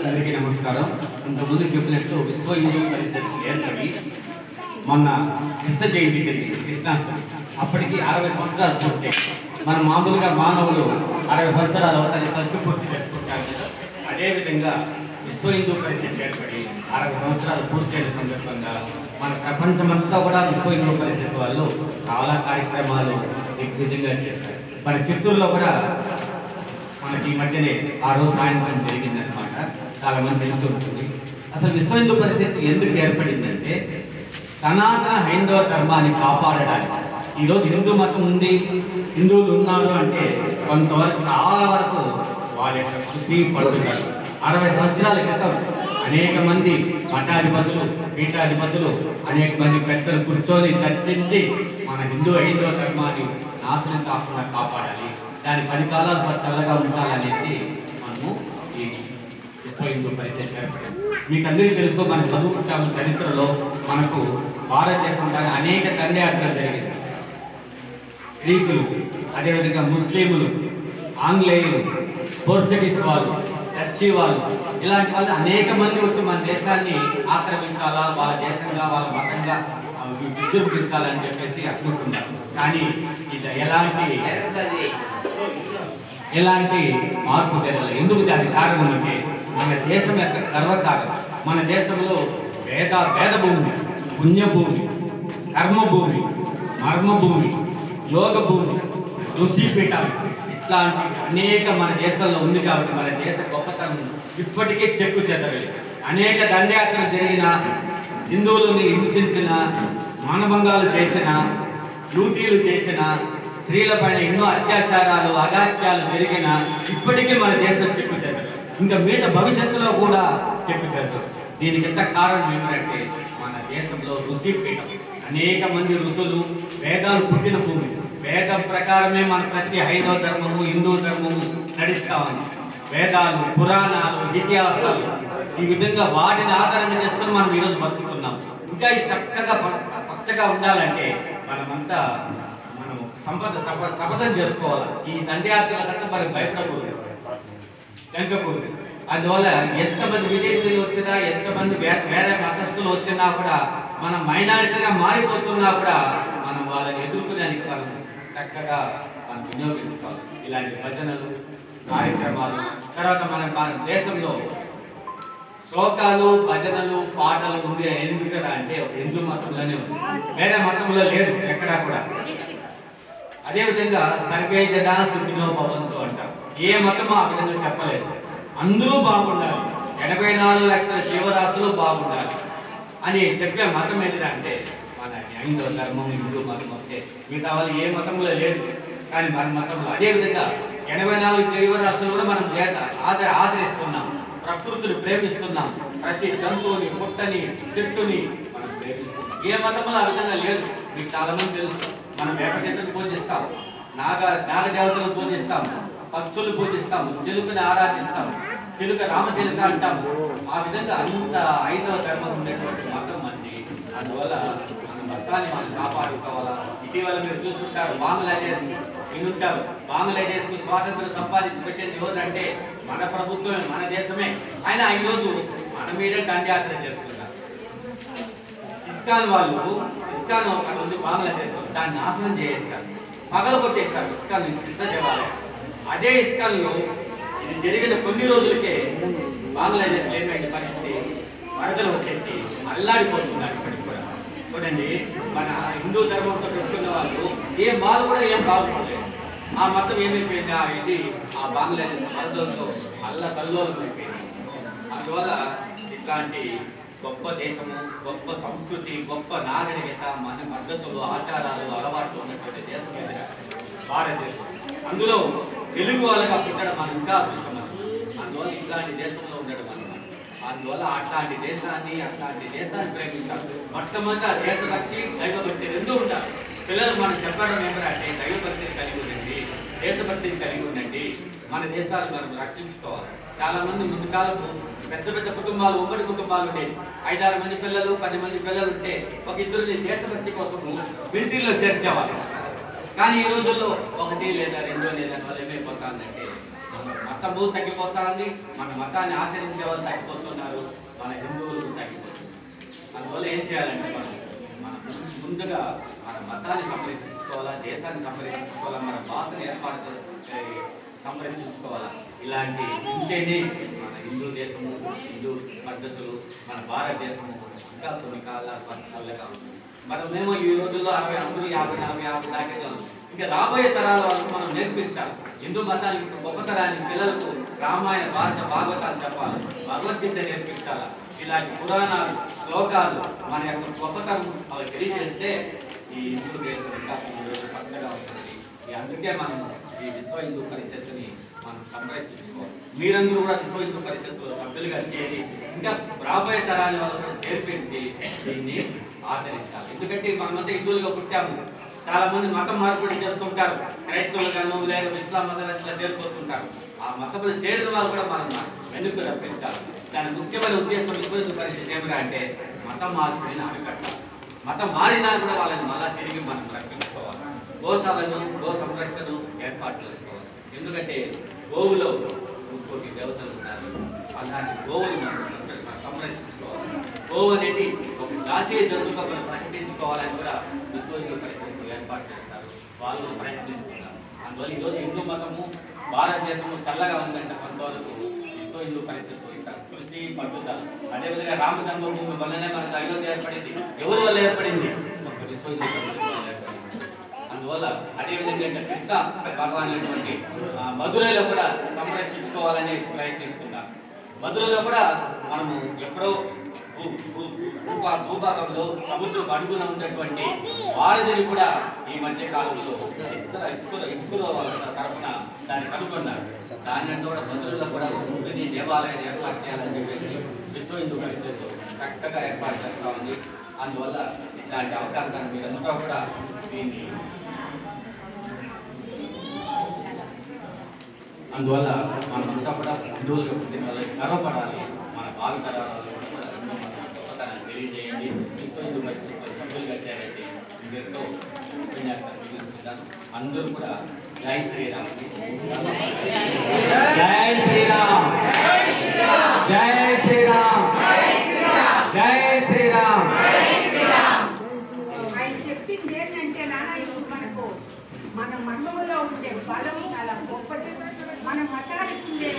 అందరికీ నమస్కారం. ఇంతకుముందు చెప్పినట్టు విశ్వ హిందూ పరిషత్ ఏర్పడి మొన్న కృష్ణ జయంతి కృష్ణాష్టమి అప్పటికి 60 సంవత్సరాలు పూర్తి. మన మామూలుగా మానవులు 60 సంవత్సరాలు అవుతాయి షష్ఠి పూర్తి జరుపుకుంటారు కదా. అదేవిధంగా విశ్వ హిందూ పరిషత్ ఏర్పడి 60 సంవత్సరాలు పూర్తి చేసిన సందర్భంగా మన ప్రపంచమంతా కూడా విశ్వ హిందూ పరిషత్ వాళ్ళు చాలా కార్యక్రమాలు దిగ్విజయంగా చేస్తారు. మన చిత్తూరులో కూడా మనకి ఈ మధ్యనే ఆ రోజు సాయంత్రం జరిగిందనమాట. చాలా మంది తెలిసి ఉంటుంది. అసలు విశ్వ హిందూ పరిషత్ ఎందుకు ఏర్పడిందంటే సనాతన హైందవ ధర్మాన్ని కాపాడడానికి. ఈరోజు హిందూ మతం ఉంది, హిందువులు ఉన్నారు అంటే కొంతవరకు చాలా వరకు వాళ్ళ యొక్క కృషి పడుతున్నారు. 60 సంవత్సరాల క్రితం అనేక మంది మఠాధిపతులు, పీఠాధిపతులు, అనేక మంది పెద్దలు కూర్చొని చర్చించి మన హైందవ ధర్మాన్ని నాశనం కాకుండా కాపాడాలి, దాని 10 కాలాలు చల్లగా ఉంచాలనేసి మనము ఈ విశ్వ హిందూ పరిషత్ ఏర్పడింది. మీకు అందరికీ తెలుసు, మన చదువుకుంటాము చరిత్రలో మనకు భారతదేశం కానీ అనేక దండయాత్రలు జరిగింది. గ్రీకులు, అదేవిధంగా ముస్లింలు, ఆంగ్లేయులు, పోర్చుగీస్ వాళ్ళు, డచ్చి వాళ్ళు, ఇలాంటి వాళ్ళు అనేక మంది వచ్చి మన దేశాన్ని ఆక్రమించాలా, వాళ్ళ దేశంగా వాళ్ళ మతంగా విజృంభించాలని చెప్పేసి అనుకుంటున్నారు. కానీ ఇది ఎలాంటి మార్పు జరగలేదు. ఎందుకు దాని కారణం అంటే మన దేశం యొక్క గర్వకారణం. మన దేశంలో వేద భూమి, పుణ్యభూమి, కర్మభూమి, మర్మభూమి, యోగ భూమి, ఋషిపీఠాలు ఇట్లాంటి అనేక మన దేశంలో ఉంది. కాబట్టి మన దేశ గొప్పతనం ఇప్పటికీ చెక్కు చెదరలేదు. అనేక దండయాత్రలు జరిగిన, హిందువులని హింసించిన, మానభంగాలు చేసిన, లూటీలు చేసిన, స్త్రీలపైన ఎన్నో అత్యాచారాలు, అగాత్యాలు జరిగిన ఇప్పటికీ మన దేశం చెక్కు చెదరలేదు. ఇంకా మీట భవిష్యత్తులో కూడా చెక్కు చెదరదు. దీనికి ఎంత కారణం ఏమిటంటే మన దేశంలో ఋషిపీఠం, అనేక మంది ఋషులు, వేదాలు పుట్టిన భూమి. వేదం ప్రకారమే మన ప్రతి హైందవ ధర్మము, హిందూ ధర్మము నడుస్తా ఉంది. వేదాలు, పురాణాలు, ఇతిహాసాలు, ఈ విధంగా వాటిని ఆధారంగా చేసుకుని మనం ఈరోజు బతుకుతున్నాం. ఇంకా ఇది చక్కగా పచ్చగా ఉండాలంటే మనమంతా శపథం చేసుకోవాలి. ఈ దండయాత్రలకంతా మరి భయపడకూడదు, జంకకూడదు. అందువల్ల ఎంతమంది విదేశీయులు వచ్చినా, ఎంతమంది వేరే మతస్థులు వచ్చినా కూడా మనం మైనారిటీగా మారిపోతున్నా కూడా మనం వాళ్ళని ఎదుర్కొనేందుకు మనం చక్కగా మనం వినియోగించుకోవాలి. ఇలాంటి భజనలు, కార్యక్రమాలు, తర్వాత మన దేశంలో శ్లోకాలు, భజనలు, పాటలు ఉంది. ఎందుకరా అంటే హిందూ మతంలోనే ఉంది, వేరే మతంలో లేదు ఎక్కడా కూడా. అదేవిధంగా సర్వే జనా సుఖినో భవంతు అంటారు. ఏ మతమో ఆ విధంగా చెప్పలేదు. అందరూ బాగుండాలి, 84 లక్షల జీవరాశులు బాగుండాలి అని చెప్పే మతం ఏదిరా అంటే మన హైందవ ధర్మం, హిందూ మతం. అంటే మిగతా వాళ్ళు ఏ మతంలో లేదు, కానీ మన మతంలో. అదేవిధంగా 84 జీవరాశులు కూడా మనం ఆదరిస్తున్నాం, ప్రకృతిని ప్రేమిస్తున్నాం, ప్రతి జంతువుని, పుట్టని, చెట్టుని మనం ప్రేమిస్తున్నాం. ఏ మతంలో ఆ విధంగా లేదు. మీకు చాలా మంది తెలుసు, మనం వేప చెట్టును పూజిస్తాం, నాగదేవతలను పూజిస్తాం, పక్షులు పూజిస్తాము, చిలుకని ఆరాధిస్తాము, చిలుక రామచిలుక అంటాము. ఆ విధంగా అంత హైందవ ధర్మం ఉండేటువంటి మతం మంది. అందువల్ల మన మతాన్ని మనం కాపాడుకోవాలా. ఇటీవల మీరు చూస్తుంటారు, బంగ్లాదేశ్ వినుంటారు. బంగ్లాదేశ్కి స్వాతంత్రం సంపాదించి పెట్టింది ఎవరంటే మన ప్రభుత్వమే, మన దేశమే. అయినా ఈరోజు మన మీదే దండయాత్ర చేస్తున్నారు. ఇస్కాన్ వాళ్ళు, ఇస్కాన్ అక్కడ ఉంది బంగ్లాదేశ్, దాన్ని నాశనం చేసేస్తారు, పగల కొట్టేస్తారు ఇస్కాన్, కృష్ణ దేవాలయం. అదే ఇస్కాన్లో ఇది జరిగిన కొన్ని రోజులకే బంగ్లాదేశ్లో ఏమైంది పరిస్థితి, వరదలు వచ్చేసి అల్లాడిపోతున్నారు. ఇప్పటికి కూడా చూడండి, మన హిందూ ధర్మంతో పెట్టుకున్న వాళ్ళు ఏ మాలు కూడా ఏం బాగుపడలేదు. ఆ మతం ఏమైపోయింది, ఇది ఆ బంగ్లాదేశ్ వరదలతో కల్లోలం అయిపోయింది. అందువల్ల ఇట్లాంటి గొప్ప దేశము, గొప్ప సంస్కృతి, గొప్ప నాగరికత, మన పద్ధతులు, ఆచారాలు, అలవాట్లు ఉన్నటువంటి దేశం ఎదురా భారతదేశం. అందులో తెలుగు వాళ్ళగా పుట్టడం మనం ఇంకా అదృష్టం. అందువల్ల ఇట్లాంటి దేశంలో ఉండడం అన్నమాట. అందువల్ల అట్లాంటి దేశాన్ని ప్రేమించాలి. మొట్టమొదట దేశభక్తి, దైవభక్తి రెండూ ఉంటారు. పిల్లలు మనం చెప్పడం ఏమిటంటే దైవభక్తిని కలిగి ఉండండి, దేశభక్తిని కలిగి ఉండండి, మన దేశాన్ని మనం రక్షించుకోవాలి. చాలా మంది ముందు కాలంలో పెద్ద పెద్ద కుటుంబాలు, ఉమ్మడి కుటుంబాలు ఉండేవి. 5-6 మంది పిల్లలు, 10 మంది పిల్లలు ఉంటే ఒక ఇద్దరిని దేశభక్తి కోసము మిలిటరీలో చేర్చేవాళ్ళు. కానీ ఈ రోజుల్లో 1 లేదా 2 లేదా వల్ల ఏమైపోతుందంటే మతము తగ్గిపోతా ఉంది, మన మతాన్ని ఆచరించే వాళ్ళు తగ్గిపోతున్నారు, మన హిందువులు తగ్గిపోతున్నారు. అందువల్ల ఏం చేయాలంటే మనం ముందుగా మన మతాన్ని సంరక్షించుకోవాలా, దేశాన్ని సంరక్షించుకోవాలా, మన భాషను సంరక్షించుకోవాలా. ఇలాంటి ఉంటేనే మన హిందూ దేశము, హిందూ పద్ధతులు, మన భారతదేశము ఇంకా కొన్ని కాలాలు చల్లగా ఉంటుంది. మనమేమో ఈ రోజుల్లో 60, 50, 40 దాకా ఇంకా రాబోయే తరాల వాళ్ళకు మనం నేర్పించాలి. హిందూ మతానికి గొప్పతనాన్ని పిల్లలకు రామాయణ, భారత, భాగవతాలు చెప్పాలి, భగవద్గీత నేర్పించాలి. ఇలాంటి పురాణాలు, శ్లోకాలు మన యొక్క గొప్పతనం వాళ్ళకి తెలియజేస్తే ఈ హిందూ దేశం ఇంకా పచ్చగా ఉంటుంది. అందుకే మనం ఈ విశ్వ హిందూ పరిషత్తుని మనం సంరక్షించుకోవాలి. మీరందరూ కూడా విశ్వ హిందూ పరిషత్తులో సభ్యులుగా చేరి ఇంకా రాబోయే తరాల వాళ్ళు కూడా చేర్పించి దీన్ని ఆదరించాలి. ఎందుకంటే మనమంతా హిందువులుగా పుట్టాము, చాలా మంది మతం మార్పిడి చేస్తుంటారు, క్రైస్తవులుగాను లేదా ఇస్లాం మతాలు చేరిపోతుంటారు. ఆ మతంలో చేరిన వాళ్ళు కూడా మనం వెనుక రప్పించాలి. దాని ముఖ్యమైన ఉద్దేశం విశ్వ హిందూ పరిషత్ ఏమిరా అంటే మతం మార్పిడిని అరికట్టాలి. మతం మారినా కూడా వాళ్ళని మళ్ళా తిరిగి మనం రక్షించుకోవాలి. గోశాలను, గో సంరక్షణను ఏర్పాటు చేసుకోవాలి. ఎందుకంటే గోవులో 3 కోటి దేవతలు ఉన్నారు, అలాంటి గోవులు మనం సంరక్షించుకోవాలి. గోవు అనేది ఒక జాతీయ జంతువుగా మనం ప్రకటించుకోవాలని కూడా విశ్వ హిందూ పరిషత్ ఏర్పాటు చేస్తారు, వాళ్ళు ప్రయత్నిస్తున్నారు. అందువల్ల ఈరోజు హిందూ మతము, భారతదేశము చల్లగా ఉందంటే కొంతవరకు విశ్వ హిందూ పరిషత్ ఇంకా కృషి, పట్టుదల. అదేవిధంగా రామ జన్మభూమి వల్లనే మనకు అయోధ్య ఏర్పడింది. ఎవరి వల్ల ఏర్పడింది? ఒక విశ్వ హిందూ పరిషత్ వల్ల ఏర్పడింది. అందువల్ల అదేవిధంగా ఇంకా కృష్ణ భగవాన్ అనేటువంటి మధురైలో కూడా సంరక్షించుకోవాలని ప్రయత్నిస్తున్నారు. మధురైలో కూడా మనము ఎప్పుడో భూభాగంలో సముద్రం అడుగున ఉన్నటువంటి వారధిని కూడా ఈ మధ్య కాలంలో ఇస్కులో వాళ్ళ తరఫున దాన్ని కనుగొన్నారు. దాని కూడా మధురైలో కూడా ఉంటుంది దేవాలయాన్ని ఏర్పాటు చేయాలని చెప్పేసి విశ్వ హిందూ పరిషత్ చక్కగా ఏర్పాటు చేస్తూ ఉంది. అందువల్ల ఇట్లాంటి అవకాశాన్ని మీరంతా కూడా దీన్ని అందువల్ల మనమంతా కూడా హిందువులుగా పుట్టిన వాళ్ళకి గర్వపడాలి. మన భావితరాలలో కూడా మన గొప్పతనాన్ని తెలియజేయండి. విశ్వ హిందూ పరిషత్ సభ్యులుగా చేరండి. ఇందరితో ఉపన్యాసాలు అందరూ కూడా జై శ్రీరామ్, జై శ్రీరామ్, జై శ్రీరామ్, జై శ్రీరామ్. ఆయన చెప్పింది ఏంటంటే నాన్న, ఇప్పుడు మనకు మన మతంలో ఉండే బలం చాలా గొప్పది, మన మతానికి ఉండే